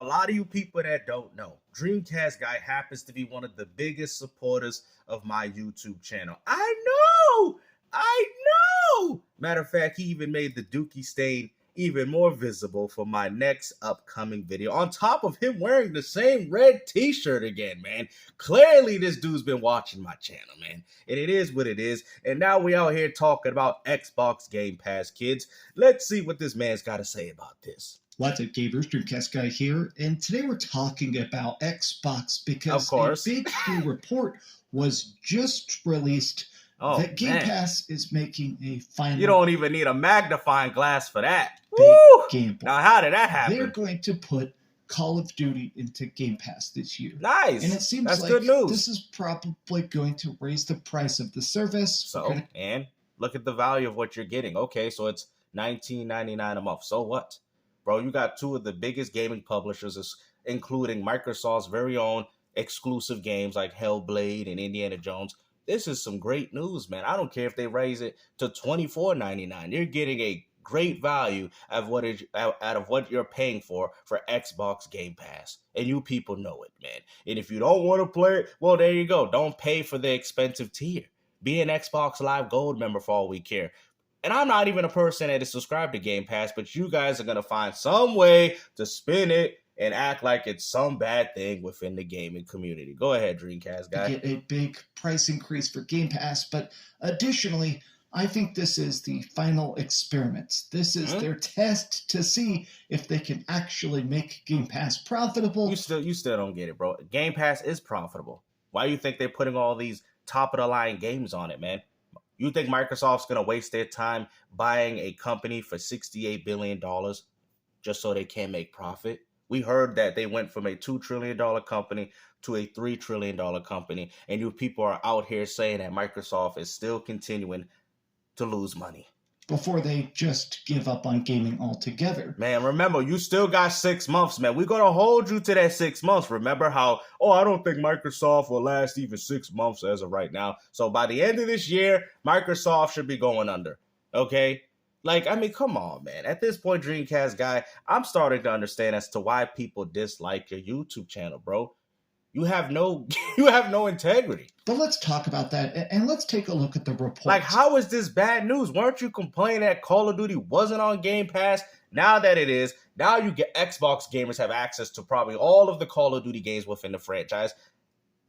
lot of you people that don't know, Dreamcast guy happens to be one of the biggest supporters of my YouTube channel. I know! I know! Matter of fact, he even made the Dookie stain even more visible for my next upcoming video. On top of him wearing the same red t-shirt again, man. Clearly, this dude's been watching my channel, man. And it is what it is. And now we out here talking about Xbox Game Pass, kids. Let's see what this man's got to say about this. What's up, gamers? Dreamcast guy here, and today we're talking about Xbox because a big new report was just released that Game Pass is making a final... You don't even need a magnifying glass for that. Big gamble. Now, how did that happen? They're going to put Call of Duty into Game Pass this year. Nice. And it seems That's like good news. This is probably going to raise the price of the service. So, and look at the value of what you're getting. Okay, so it's $19.99 a month. So what? Bro, you got two of the biggest gaming publishers, including Microsoft's very own exclusive games like Hellblade and Indiana Jones. This is some great news, man. I don't care if they raise it to $24.99. You're getting a great value out of what you're paying for Xbox Game Pass. And you people know it, man. And if you don't want to play it, well, there you go. Don't pay for the expensive tier. Be an Xbox Live Gold member for all we care. And I'm not even a person that is subscribed to Game Pass, but you guys are going to find some way to spin it and act like it's some bad thing within the gaming community. Go ahead, Dreamcast guy. Get a big price increase for Game Pass, but additionally, I think this is the final experiment. This is their test to see if they can actually make Game Pass profitable. You still don't get it, bro. Game Pass is profitable. Why do you think they're putting all these top-of-the-line games on it, man? You think Microsoft's going to waste their time buying a company for $68 billion just so they can't make profit? We heard that they went from a $2 trillion company to a $3 trillion company, and you people are out here saying that Microsoft is still continuing to lose money. Before they just give up on gaming altogether. Man, remember, you still got 6 months, man. We're going to hold you to that 6 months. Remember how, I don't think Microsoft will last even 6 months as of right now. So by the end of this year, Microsoft should be going under, okay? Like, I mean, come on, man. At this point, Dreamcast guy, I'm starting to understand as to why people dislike your YouTube channel, bro. You have no integrity. But let's talk about that, and let's take a look at the report. Like, how is this bad news? Weren't you complaining that Call of Duty wasn't on Game Pass? Now that it is, now you get Xbox gamers have access to probably all of the Call of Duty games within the franchise.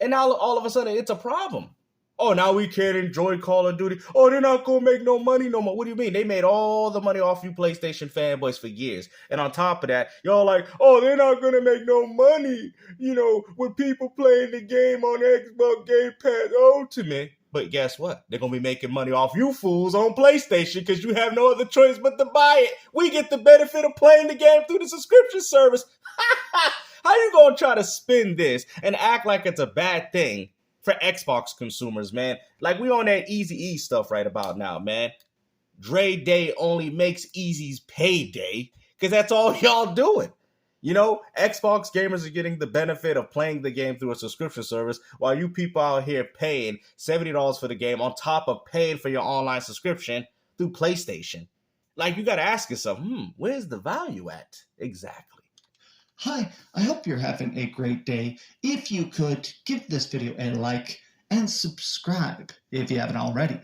And now all of a sudden it's a problem. Oh, now we can't enjoy Call of Duty. Oh, they're not going to make no money no more. What do you mean? They made all the money off you PlayStation fanboys for years. And on top of that, y'all like, oh, they're not going to make no money, with people playing the game on Xbox Game Pass Ultimate. But guess what? They're going to be making money off you fools on PlayStation because you have no other choice but to buy it. We get the benefit of playing the game through the subscription service. How you going to try to spin this and act like it's a bad thing for Xbox consumers, man? Like, we on that Easy-E stuff right about now, man. Dre Day only makes Easy's payday because that's all y'all doing. Xbox gamers are getting the benefit of playing the game through a subscription service while you people out here paying $70 for the game on top of paying for your online subscription through PlayStation. Like, you got to ask yourself, where's the value at exactly? Hi, I hope you're having a great day. If you could, give this video a like and subscribe if you haven't already.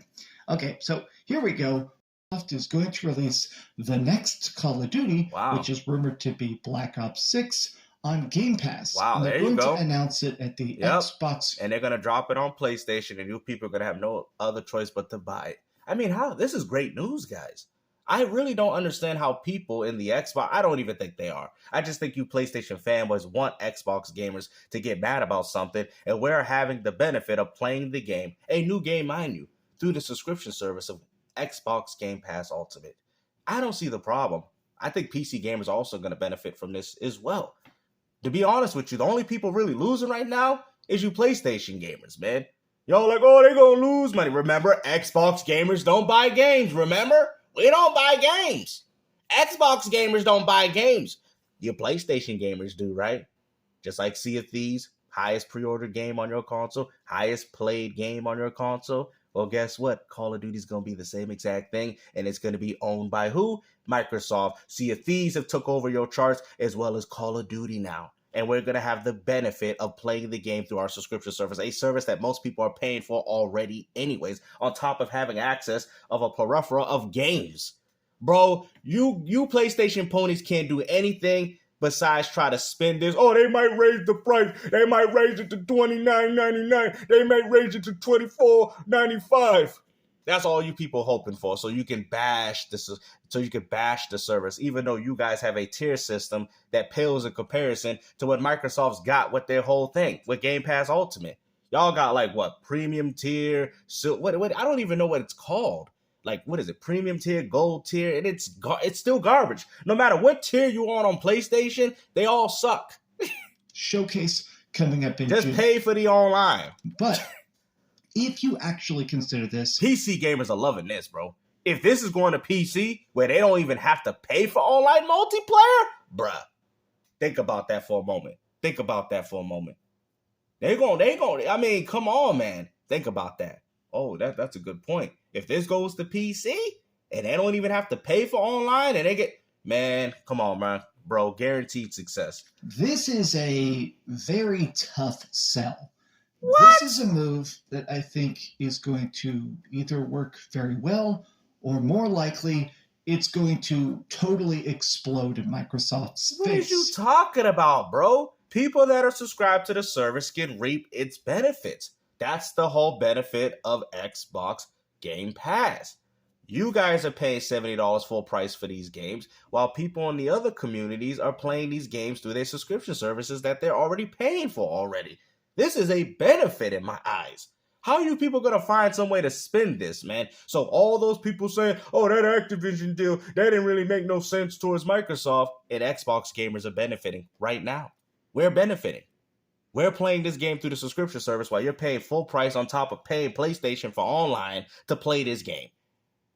Okay, so here we go. Microsoft is going to release the next Call of Duty, which is rumored to be Black Ops 6, on Game Pass. Wow, and there you go. They're going to announce it at the Xbox. And they're going to drop it on PlayStation, and you people are going to have no other choice but to buy it. I mean, this is great news, guys. I really don't understand how people in the Xbox, I don't even think they are. I just think you PlayStation fanboys want Xbox gamers to get mad about something, and we're having the benefit of playing the game, a new game, mind you, through the subscription service of Xbox Game Pass Ultimate. I don't see the problem. I think PC gamers are also going to benefit from this as well. To be honest with you, the only people really losing right now is you PlayStation gamers, man. Y'all like, oh, they're going to lose money. Remember, Xbox gamers don't buy games, remember? We don't buy games. Xbox gamers don't buy games. Your PlayStation gamers do, right? Just like Sea of Thieves, highest pre-order game on your console, highest played game on your console. Well, guess what? Call of Duty is going to be the same exact thing, and it's going to be owned by who? Microsoft. Sea of Thieves have took over your charts, as well as Call of Duty now. And we're going to have the benefit of playing the game through our subscription service, a service that most people are paying for already anyways, on top of having access of a plethora of games. Bro, you PlayStation ponies can't do anything besides try to spend this. Oh, they might raise the price. They might raise it to $29.99. They might raise it to $24.95. That's all you people hoping for, so you can bash this. So you can bash the service, even though you guys have a tier system that pales in comparison to what Microsoft's got with their whole thing with Game Pass Ultimate. Y'all got like what, premium tier? So what? I don't even know what it's called. Like, what is it? Premium tier, gold tier, and it's still garbage. No matter what tier you on PlayStation, they all suck. Showcase coming up in Just June. pay for the online. But if you actually consider this, PC gamers are loving this, bro. If this is going to PC where they don't even have to pay for online multiplayer, bruh, think about that for a moment. Think about that for a moment. They going. I mean, come on, man. Think about that. Oh, that's a good point. If this goes to PC and they don't even have to pay for online and they get, man, come on, man, bro, guaranteed success. This is a very tough sell. What? This is a move that I think is going to either work very well or more likely it's going to totally explode in Microsoft's What face. are you talking about, bro? People that are subscribed to the service can reap its benefits. That's the whole benefit of Xbox Game Pass. You guys are paying $70 full price for these games, while people in the other communities are playing these games through their subscription services that they're already paying for already. This is a benefit in my eyes. How are you people going to find some way to spend this, man? So all those people saying, oh, that Activision deal, that didn't really make no sense towards Microsoft, and Xbox gamers are benefiting right now. We're benefiting. We're playing this game through the subscription service while you're paying full price on top of paying PlayStation for online to play this game.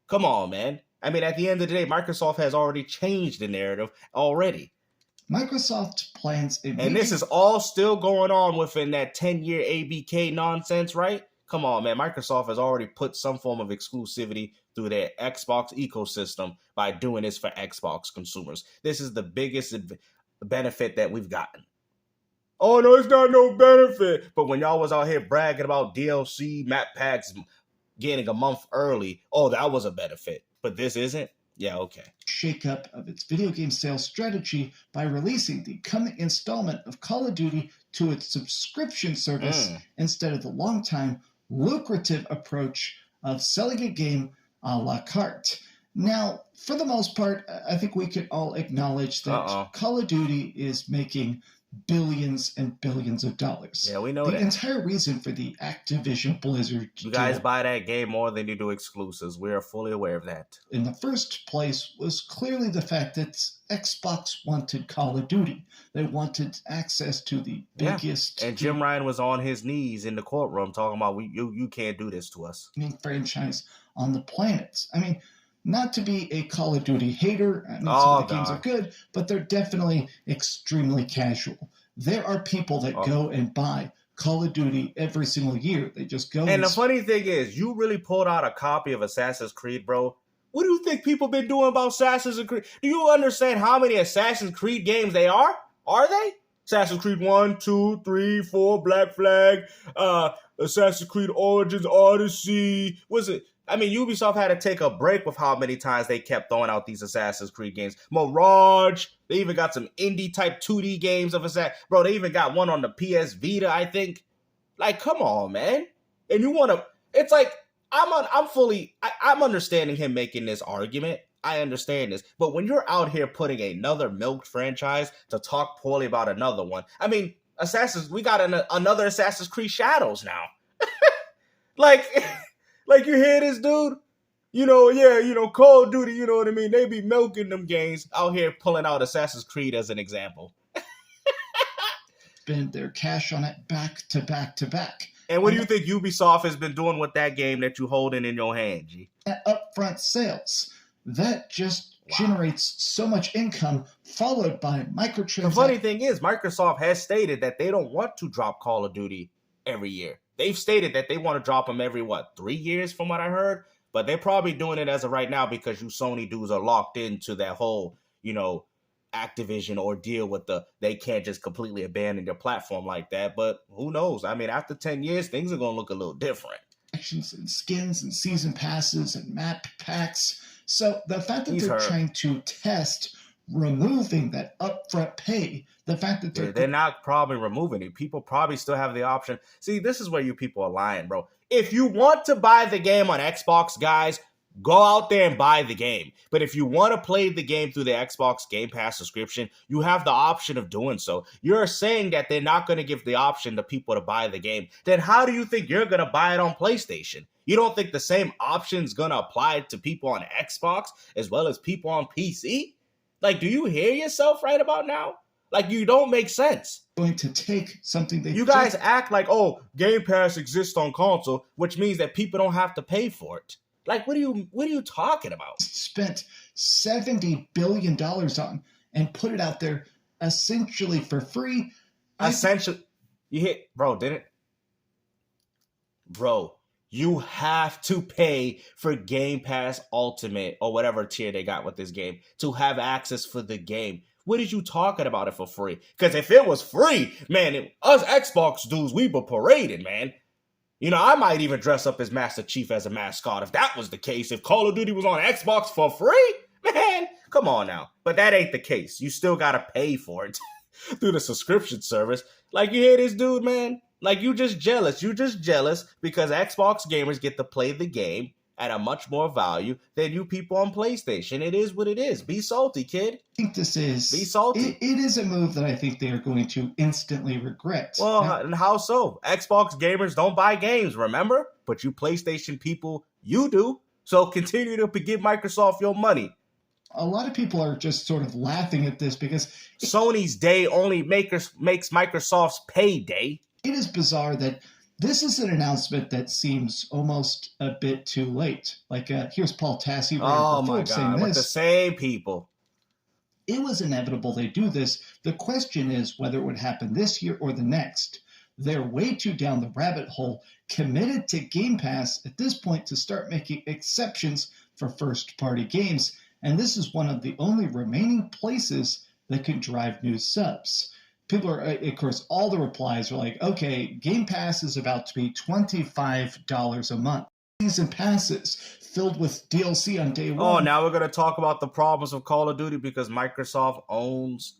Come on, man. I mean, at the end of the day, Microsoft has already changed the narrative already. Microsoft plans a And this is all still going on within that 10-year ABK nonsense, right? Come on, man. Microsoft has already put some form of exclusivity through their Xbox ecosystem by doing this for Xbox consumers. This is the biggest benefit that we've gotten. Oh, no, it's not no benefit. But when y'all was out here bragging about DLC, map packs, getting a month early, oh, that was a benefit. But this isn't? Yeah, okay. Shakeup of its video game sales strategy by releasing the coming installment of Call of Duty to its subscription service instead of the long-time lucrative approach of selling a game a la carte. Now, for the most part, I think we can all acknowledge that Call of Duty is making billions and billions of dollars. Yeah, we know the that. The entire reason for the Activision Blizzard You guys buy that game more than you do exclusives. We are fully aware of that. In the first place was clearly the fact that Xbox wanted Call of Duty. They wanted access to the biggest... And Jim Ryan was on his knees in the courtroom talking about, you can't do this to us. Franchise on the planet. I mean, not to be a Call of Duty hater. I mean, some of the games are good, but they're definitely extremely casual. There are people that go and buy Call of Duty every single year. They just go and the funny thing is, you really pulled out a copy of Assassin's Creed, bro. What do you think people been doing about Assassin's Creed? Do you understand how many Assassin's Creed games they are? Are they? Assassin's Creed 1, 2, 3, 4, Black Flag, Assassin's Creed Origins, Odyssey. Was it? I mean, Ubisoft had to take a break with how many times they kept throwing out these Assassin's Creed games. Mirage. They even got some indie type 2D games of Assassin's. Bro, they even got one on the PS Vita, I think. Like, come on, man. And you want to... It's like, I'm understanding him making this argument. I understand this. But when you're out here putting another milked franchise to talk poorly about another one, I mean, we got another Assassin's Creed Shadows now. Like, you hear this, dude? Call of Duty, you know what I mean? They be milking them games out here pulling out Assassin's Creed as an example. Spend their cash on it back to back to back. And what do you think Ubisoft has been doing with that game that you holding in your hand, G? Upfront sales. That just generates so much income, followed by microtransactions. The funny thing is, Microsoft has stated that they don't want to drop Call of Duty every year. They've stated that they want to drop them every, 3 years from what I heard? But they're probably doing it as of right now because you Sony dudes are locked into that whole, Activision ordeal with they can't just completely abandon their platform like that. But who knows? I mean, after 10 years, things are going to look a little different. Actions and skins and season passes and map packs. So the fact that they're trying to test removing that upfront pay, the fact that they're not probably removing it. People probably still have the option. See, this is where you people are lying, bro. If you want to buy the game on Xbox, guys, go out there and buy the game. But if you want to play the game through the Xbox Game Pass subscription, you have the option of doing so. You're saying that they're not going to give the option to people to buy the game. Then how do you think you're going to buy it on PlayStation? You don't think the same option's going to apply to people on Xbox as well as people on PC? Like, do you hear yourself right about now? Like, you don't make sense. Going to take something you guys act like, oh, Game Pass exists on console, which means that people don't have to pay for it. Like, what are you talking about? Spent $70 billion on and put it out there essentially for free. Essentially, you hit, bro, didn't? Bro, you have to pay for Game Pass Ultimate or whatever tier they got with this game to have access for the game. What are you talking about it for free? Because if it was free, man, us Xbox dudes, we were paraded, man. I might even dress up as Master Chief as a mascot if that was the case. If Call of Duty was on Xbox for free, man, come on now. But that ain't the case. You still got to pay for it through the subscription service. Like, you hear this dude, man? Like, you just jealous. You just jealous because Xbox gamers get to play the game at a much more value than you people on PlayStation. It is what it is. Be salty, kid. I think this is... Be salty. It is a move that I think they are going to instantly regret. Well, and how so? Xbox gamers don't buy games, remember? But you PlayStation people, you do. So continue to give Microsoft your money. A lot of people are just sort of laughing at this because... Sony's day only makes Microsoft's payday. It is bizarre that this is an announcement that seems almost a bit too late. Like, here's Paul Tassi. Oh, my God, with the same people. It was inevitable they do this. The question is whether it would happen this year or the next. They're way too down the rabbit hole, committed to Game Pass at this point to start making exceptions for first-party games. And this is one of the only remaining places that can drive new subs. People are, of course, all the replies are like, okay, Game Pass is about to be $25 a month. Season passes filled with DLC on day one. Oh, now we're going to talk about the problems of Call of Duty because Microsoft owns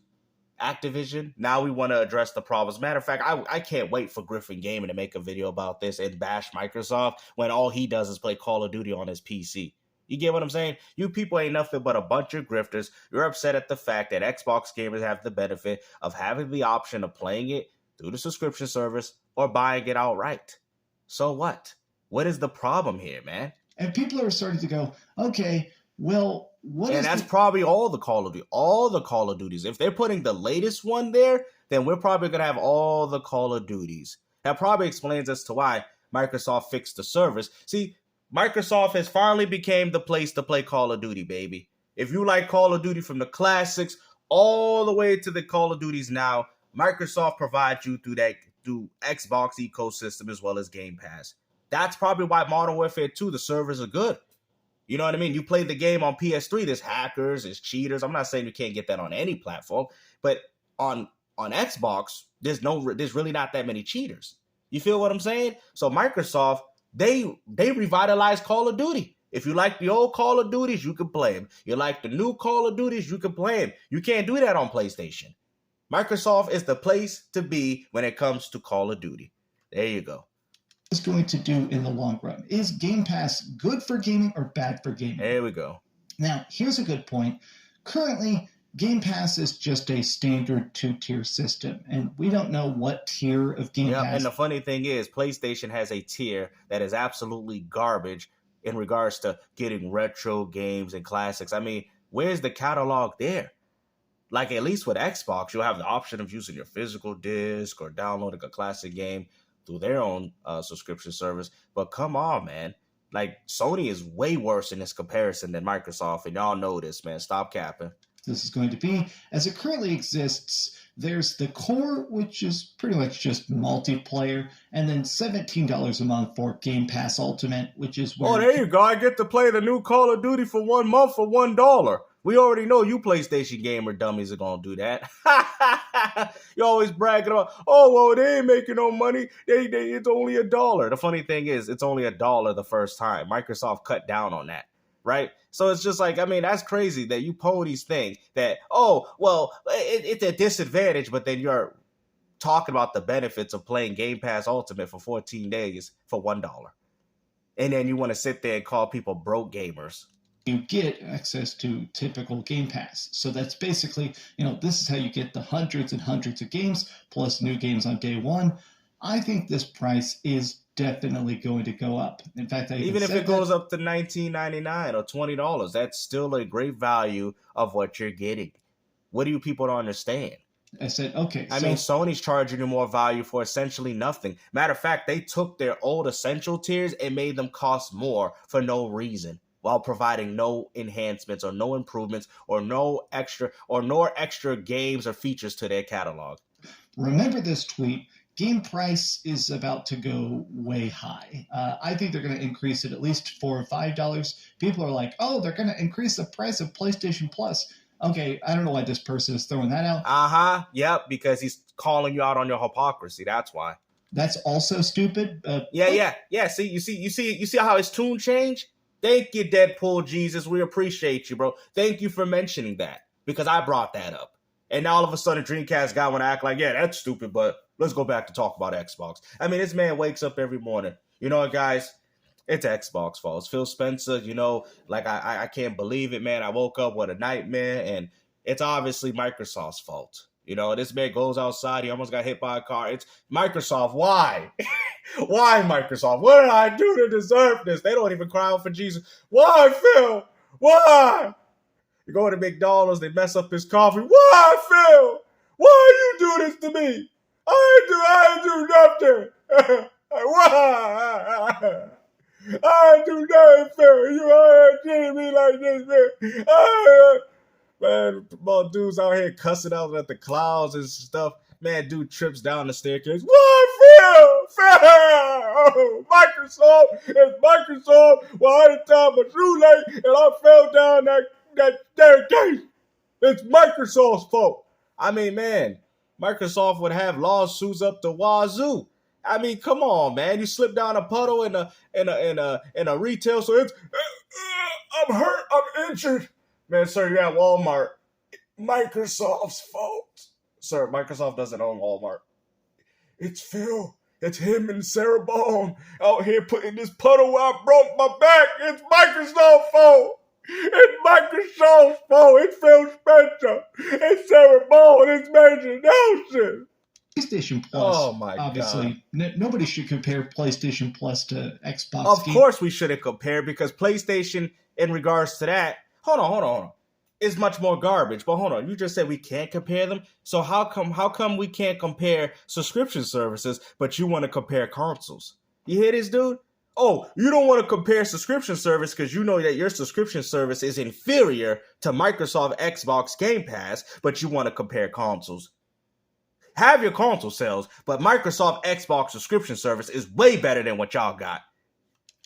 Activision. Now we want to address the problems. Matter of fact, I can't wait for Griffin Gaming to make a video about this and bash Microsoft when all he does is play Call of Duty on his PC. You get what I'm saying? You people ain't nothing but a bunch of grifters. You're upset at the fact that Xbox gamers have the benefit of having the option of playing it through the subscription service or buying it outright. So what? What is the problem here, man? And people are starting to go, okay, well, what and that's probably all the Call of Duty, all the Call of Duties. If they're putting the latest one there, then we're probably going to have all the Call of Duties. That probably explains as to why Microsoft fixed the service. See, Microsoft has finally became the place to play Call of Duty, baby. If you like Call of Duty from the classics all the way to the Call of Duties now, Microsoft provides you through Xbox ecosystem as well as Game Pass. That's probably why Modern Warfare 2, the servers are good. You know what I mean? You play the game on PS3, there's hackers, there's cheaters. I'm not saying you can't get that on any platform, but on Xbox, there's really not that many cheaters. You feel what I'm saying? So Microsoft, they revitalized Call of Duty. If you like the old Call of Duties, you can play them. You like the new Call of Duties, you can play them. You can't do that on PlayStation. Microsoft is the place to be when it comes to Call of Duty. There you go. Is going to do in the long run? Is Game Pass good for gaming or bad for gaming? There we go. Now, here's a good point. Currently, Game Pass is just a standard two-tier system, and we don't know what tier of Game Pass. And the funny thing is, PlayStation has a tier that is absolutely garbage in regards to getting retro games and classics. I mean, where's the catalog there? Like, at least with Xbox, you'll have the option of using your physical disc or downloading a classic game through their own subscription service. But come on, man. Like, Sony is way worse in this comparison than Microsoft, and y'all know this, man. Stop capping. this is going to be. As it currently exists, there's the core, which is pretty much just multiplayer, and then $17 a month for Game Pass Ultimate, which is where... Oh, there you go. I get to play the new Call of Duty for 1 month for $1. We already know you PlayStation gamer dummies are going to do that. You always bragging about, oh, well, they ain't making no money. It's only $1. The funny thing is, it's only $1 the first time. Microsoft cut down on that, right? So it's just like, I mean, that's crazy that you these things that, oh, well, it's a disadvantage, but then you're talking about the benefits of playing Game Pass Ultimate for 14 days for $1. And then you want to sit there and call people broke gamers. You get access to typical Game Pass. So that's basically, this is how you get the hundreds and hundreds of games, plus new games on day one. I think this price is definitely going to go up. In fact, even if it goes up to $19.99 or $20, that's still a great value of what you're getting. What do you people don't understand? I said, okay. I mean, Sony's charging you more value for essentially nothing. Matter of fact, they took their old essential tiers and made them cost more for no reason, while providing no enhancements or no improvements or no extra games or features to their catalog. Remember this tweet. Game price is about to go way high. I think they're going to increase it at least $4 or $5. People are like, oh, they're going to increase the price of PlayStation Plus. Okay, I don't know why this person is throwing that out. Yep, because he's calling you out on your hypocrisy. That's why. That's also stupid. Yeah. See, you see how his tune changed? Thank you, Deadpool Jesus. We appreciate you, bro. Thank you for mentioning that, because I brought that up. And now all of a sudden, Dreamcast guy want to act like, yeah, that's stupid, but let's go back to talk about Xbox. I mean, this man wakes up every morning. You know what, guys? It's Xbox fault. It's Phil Spencer, like I can't believe it, man. I woke up with a nightmare, and it's obviously Microsoft's fault. This man goes outside. He almost got hit by a car. It's Microsoft. Why? Why, Microsoft? What did I do to deserve this? They don't even cry out for Jesus. Why, Phil? Why? You go to McDonald's, they mess up his coffee. Why, Phil? Why you do this to me? I do nothing. Why? I do nothing, Phil. You are treating me like this, man. Man, dudes out here cussing out at the clouds and stuff. Man, dude trips down the staircase. What, Phil? Oh, Microsoft. It's Microsoft. Well, I didn't tie my shoe late, and I fell down that staircase. It's Microsoft's fault. I mean, man, Microsoft would have lawsuits up the wazoo. I mean, come on, man. You slip down a puddle in a retail, so it's I'm hurt, I'm injured. Man, sir, you're at Walmart. Microsoft's fault. Sir, Microsoft doesn't own Walmart. It's Phil. It's him and Sarah Bone out here putting this puddle where I broke my back. It's Microsoft's fault. It's Microsoft's fault. It's Phil Spencer. It's Sarah Bone. It's Major Nelson. PlayStation Plus. Oh my obviously, God. Nobody should compare PlayStation Plus to Xbox. Of course we shouldn't compare, because PlayStation, in regards to that, hold on, is much more garbage. But hold on, you just said we can't compare them. So how come we can't compare subscription services, but you want to compare consoles? You hear this, dude? Oh, you don't want to compare subscription service because you know that your subscription service is inferior to Microsoft Xbox Game Pass, but you want to compare consoles. Have your console sales, but Microsoft Xbox subscription service is way better than what y'all got.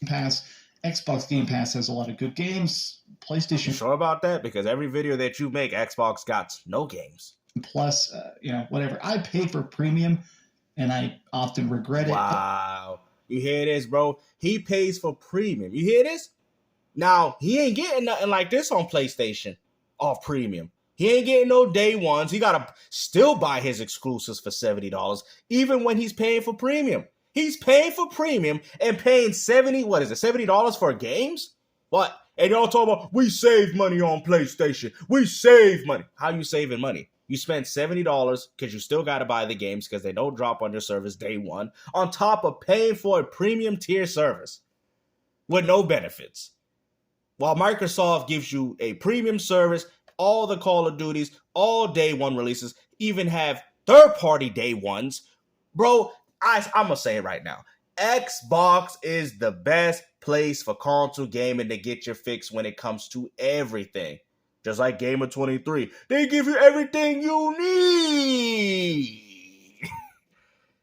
Xbox Game Pass has a lot of good games. PlayStation. You sure about that? Because every video that you make, Xbox got no games. Plus, whatever. I pay for premium, and I often regret it. Wow. You hear this, bro? He pays for premium. You hear this? Now, he ain't getting nothing like this on PlayStation off premium. He ain't getting no day ones. He got to still buy his exclusives for $70, even when he's paying for premium. He's paying for premium and paying $70 for games? What? And y'all talking about, we save money on PlayStation. We save money. How you saving money? You spend $70 because you still got to buy the games because they don't drop on your service day one, on top of paying for a premium tier service with no benefits. While Microsoft gives you a premium service, all the Call of Duties, all day one releases, even have third-party day ones. Bro, I'm going to say it right now. Xbox is the best place for console gaming to get your fix when it comes to everything. Just like Gamer 23. They give you everything you need.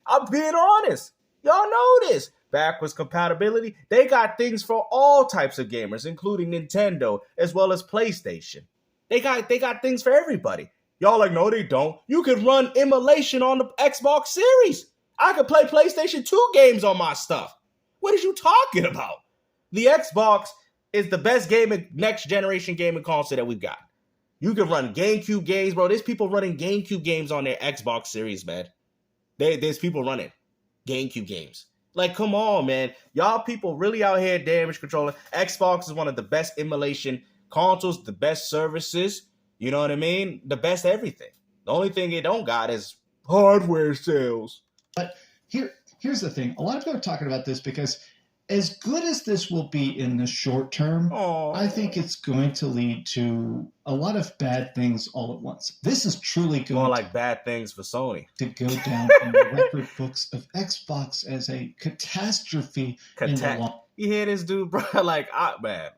I'm being honest. Y'all know this. Backwards compatibility. They got things for all types of gamers, including Nintendo, as well as PlayStation. They got things for everybody. Y'all like, no, they don't. You can run emulation on the Xbox Series. I could play PlayStation 2 games on my stuff. What are you talking about? The Xbox is the best next generation gaming console that we've got. You can run GameCube games, bro. There's people running GameCube games on their Xbox Series, man. There's people running GameCube games. Like, come on, man. Y'all people really out here damage controlling. Xbox is one of the best emulation consoles, the best services. You know what I mean? The best everything. The only thing it don't got is hardware sales. But here's the thing. A lot of people are talking about this because as good as this will be in the short term, I think it's going to lead to a lot of bad things all at once. This is truly going more like bad things for Sony to go down in the record books of Xbox as a catastrophe in the long. You hear this dude, bro? Like, man.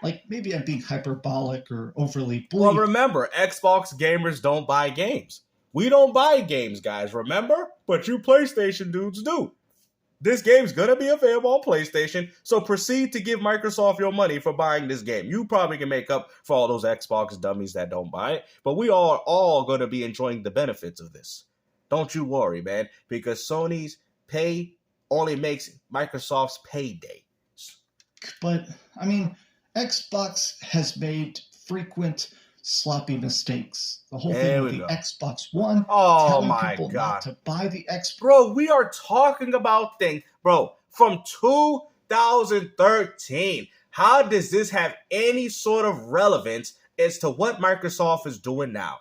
Like, maybe I'm being hyperbolic or overly bleak. Well, remember, Xbox gamers don't buy games. We don't buy games, guys, remember? But you PlayStation dudes do. This game's going to be available on PlayStation, so proceed to give Microsoft your money for buying this game. You probably can make up for all those Xbox dummies that don't buy it, but we are all going to be enjoying the benefits of this. Don't you worry, man, because Sony's pay only makes Microsoft's payday. But, I mean, Xbox has made frequent sloppy mistakes. The whole thing with the Xbox One, telling people not to buy the Xbox. Bro, we are talking about things, bro, from 2013. How does this have any sort of relevance as to what Microsoft is doing now?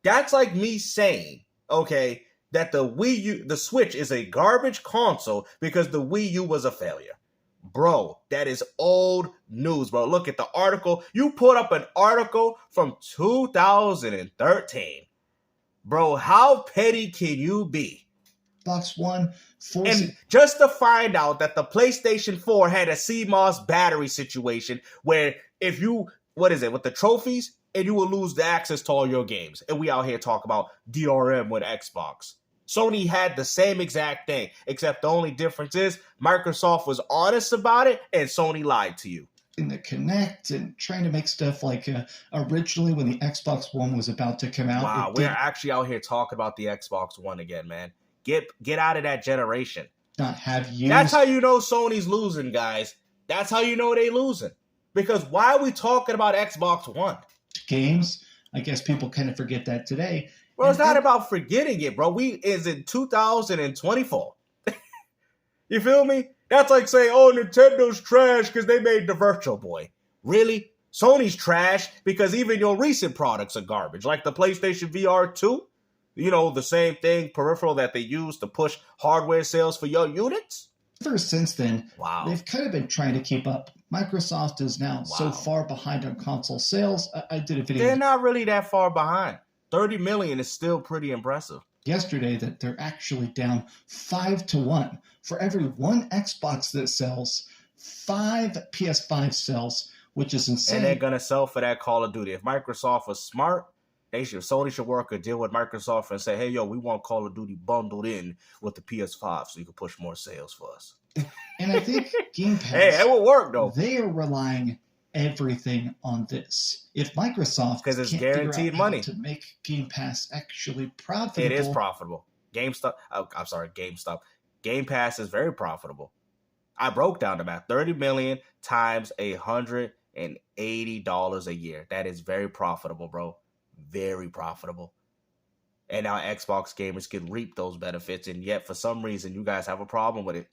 That's like me saying, okay, that the Switch is a garbage console because the Wii U was a failure. Bro, that is old news, bro. Look at the article. You put up an article from 2013. Bro, how petty can you be? Xbox One. And just to find out that the PlayStation 4 had a CMOS battery situation where if you, with the trophies, and you will lose the access to all your games. And we out here talk about DRM with Xbox. Sony had the same exact thing, except the only difference is Microsoft was honest about it and Sony lied to you. In the Kinect and trying to make stuff like originally when the Xbox One was about to come out. Wow, we're actually out here talking about the Xbox One again, man. Get out of that generation. Not have used. That's how you know Sony's losing, guys. That's how you know they losing. Because why are we talking about Xbox One? Games. I guess people kind of forget that today. Well, it's not about forgetting it, bro. We is in 2024. You feel me? That's like saying, oh, Nintendo's trash because they made the Virtual Boy. Really? Sony's trash because even your recent products are garbage, like the PlayStation VR 2. You know, the same thing, peripheral that they use to push hardware sales for your units. Ever since then, wow, they've kind of been trying to keep up. Microsoft is now so far behind on console sales. I did a video. They're not really that far behind. 30 million is still pretty impressive. Yesterday that they're actually down 5-1. For every one Xbox that sells, 5 PS5 sells, which is insane. And they're going to sell for that Call of Duty. If Microsoft was smart, Sony should work a deal with Microsoft and say, hey, yo, we want Call of Duty bundled in with the PS5 so you can push more sales for us. And I think Game Pass, hey, it will work, though. They are relying everything on this. If Microsoft because it's can't guaranteed figure out money how to make Game Pass actually profitable. It is profitable. GameStop. Game Pass is very profitable. I broke down the math. 30 million times $180 a year. That is very profitable, bro. Very profitable. And now Xbox gamers can reap those benefits, and yet for some reason you guys have a problem with it.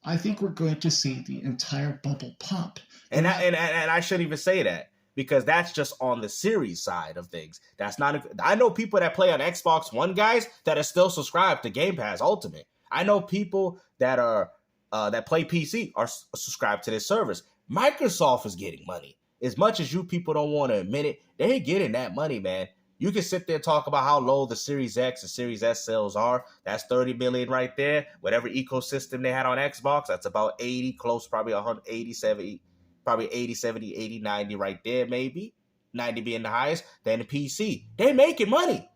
I think we're going to see the entire bubble pop. And I shouldn't even say that because that's just on the series side of things. That's not. I know people that play on Xbox One, guys, that are still subscribed to Game Pass Ultimate. I know people that are that play PC are subscribed to this service. Microsoft is getting money. As much as you people don't want to admit it, they're getting that money, man. You can sit there and talk about how low the Series X and Series S sales are. That's 30 million right there. Whatever ecosystem they had on Xbox, that's about 80, close, probably 180, 70. Probably 80, 70, 80, 90 right there, maybe. 90 being the highest. Then the PC. They making money.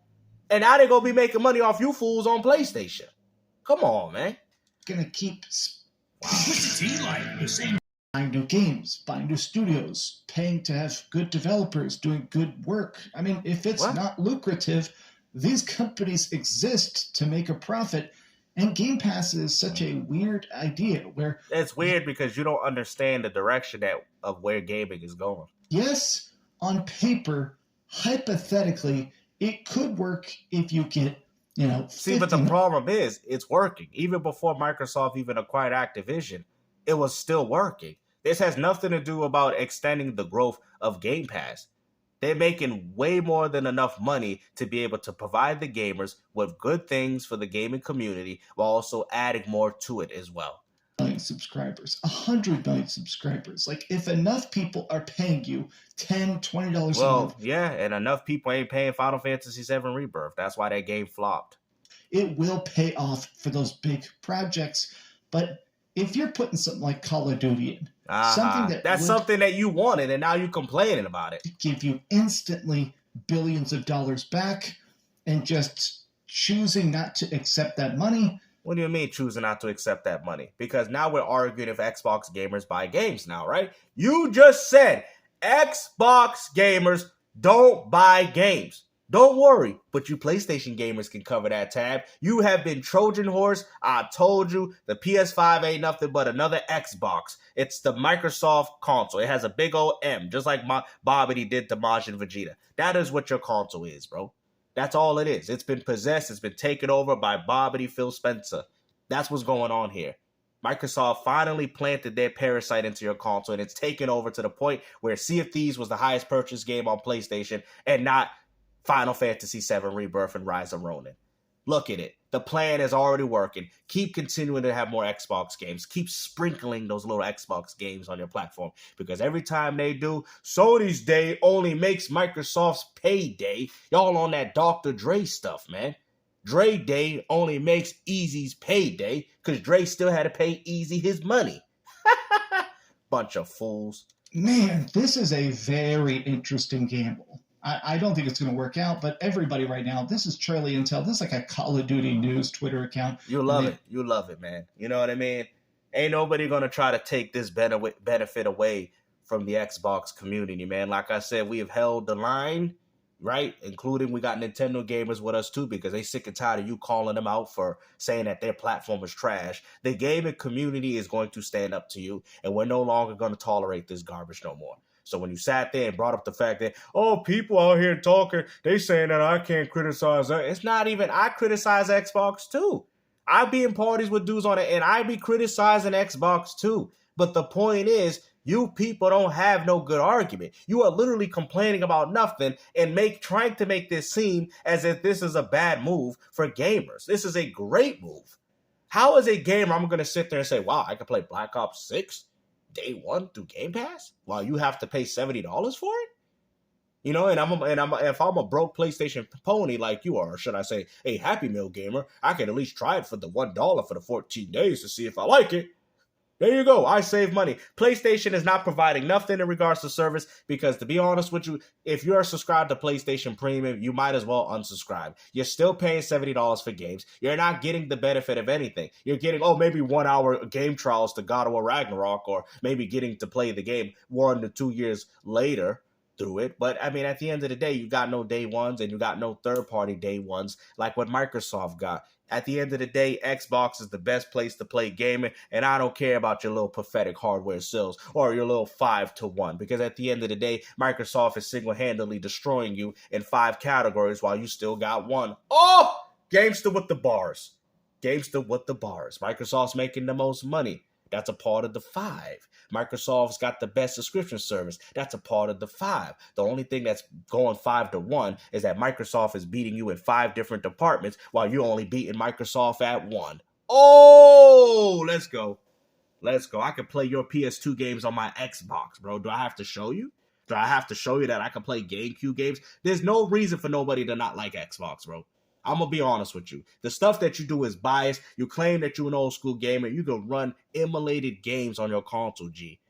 And now they're going to be making money off you fools on PlayStation. Come on, man. Gonna keep What's the tea like? The same. buying new games, buying new studios, paying to have good developers doing good work. I mean, if it's not lucrative, these companies exist to make a profit. And Game Pass is such a weird idea where... It's weird because you don't understand the direction of where gaming is going. Yes, on paper, hypothetically, it could work if you get, See, but the problem is, it's working. Even before Microsoft even acquired Activision, it was still working. This has nothing to do about extending the growth of Game Pass. They're making way more than enough money to be able to provide the gamers with good things for the gaming community while also adding more to it as well. Million subscribers, 100 million subscribers. Like, if enough people are paying you $10, $20 a month. Well, yeah, and enough people ain't paying Final Fantasy VII Rebirth. That's why that game flopped. It will pay off for those big projects. But if you're putting something like Call of Duty in, that's something that you wanted, and now you're complaining about it. Give you instantly billions of dollars back, and just choosing not to accept that money. What do you mean choosing not to accept that money? Because now we're arguing if Xbox gamers buy games now, right? You just said Xbox gamers don't buy games. Don't worry, but you PlayStation gamers can cover that tab. You have been Trojan horse. I told you the PS5 ain't nothing but another Xbox. It's the Microsoft console. It has a big old M, just like Bobbity did to Majin Vegeta. That is what your console is, bro. That's all it is. It's been possessed. It's been taken over by Bobbity Phil Spencer. That's what's going on here. Microsoft finally planted their parasite into your console, and it's taken over to the point where Sea of Thieves was the highest purchased game on PlayStation and not Final Fantasy VII Rebirth and Rise of Ronin. Look at it. The plan is already working. Keep continuing to have more Xbox games. Keep sprinkling those little Xbox games on your platform, because every time they do, Sony's day only makes Microsoft's payday. Y'all on that Dr. Dre stuff, man. Dre day only makes Easy's payday because Dre still had to pay Easy his money. Bunch of fools. Man, this is a very interesting gamble. I don't think it's going to work out, but everybody right now, this is Charlie Intel. This is like a Call of Duty News Twitter account. You love it. You love it, man. You know what I mean? Ain't nobody going to try to take this benefit away from the Xbox community, man. Like I said, we have held the line, right? Including we got Nintendo gamers with us too, because they sick and tired of you calling them out for saying that their platform is trash. The gaming community is going to stand up to you, and we're no longer going to tolerate this garbage no more. So when you sat there and brought up the fact that, people out here talking, they saying that I can't criticize that. It's not even, I criticize Xbox too. I be in parties with dudes on it, and I be criticizing Xbox too. But the point is, you people don't have no good argument. You are literally complaining about nothing and trying to make this seem as if this is a bad move for gamers. This is a great move. How is a gamer, I'm going to sit there and say, wow, I can play Black Ops 6 day one through Game Pass while you have to pay $70 for it? You know, and if I'm a broke PlayStation pony like you are, or should I say a Happy Meal gamer, I can at least try it for the $1 for the 14 days to see if I like it. There you go. I save money. PlayStation is not providing nothing in regards to service because, to be honest with you, if you're subscribed to PlayStation Premium, you might as well unsubscribe. You're still paying $70 for games. You're not getting the benefit of anything. You're getting, maybe 1 hour game trials to God of War Ragnarok, or maybe getting to play the game 1 to 2 years later through it. But, I mean, at the end of the day, you got no day ones and you got no third-party day ones like what Microsoft got. At the end of the day, Xbox is the best place to play gaming, and I don't care about your little pathetic hardware sales or your little 5-to-1, because at the end of the day, Microsoft is single-handedly destroying you in 5 categories while you still got 1. Oh! Gamester with the bars. Gamester with the bars. Microsoft's making the most money. That's a part of the 5. Microsoft's got the best subscription service. That's a part of the 5. The only thing that's going 5-to-1 is that Microsoft is beating you in 5 different departments while you're only beating Microsoft at 1. Oh, let's go. Let's go. I can play your PS2 games on my Xbox, bro. Do I have to show you? Do I have to show you that I can play GameCube games? There's no reason for nobody to not like Xbox, bro. I'm going to be honest with you. The stuff that you do is biased. You claim that you're an old school gamer. You can run emulated games on your console, G.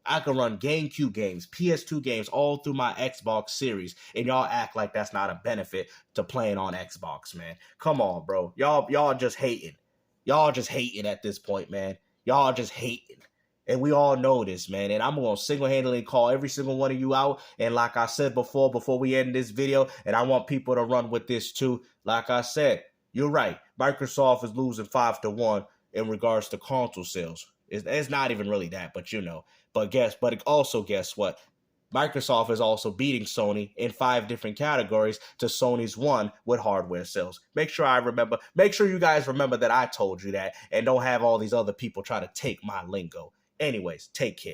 I can run GameCube games, PS2 games all through my Xbox series, and y'all act like that's not a benefit to playing on Xbox, man. Come on, bro. Y'all just hating. Y'all just hating at this point, man. Y'all just hating. And we all know this, man. And I'm going to single-handedly call every single one of you out. And like I said before we end this video, and I want people to run with this too. Like I said, you're right. Microsoft is losing 5-1 in regards to console sales. It's not even really that, but you know. But guess what? Microsoft is also beating Sony in 5 different categories to Sony's 1 with hardware sales. Make sure you guys remember that I told you that, and don't have all these other people try to take my lingo. Anyways, take care.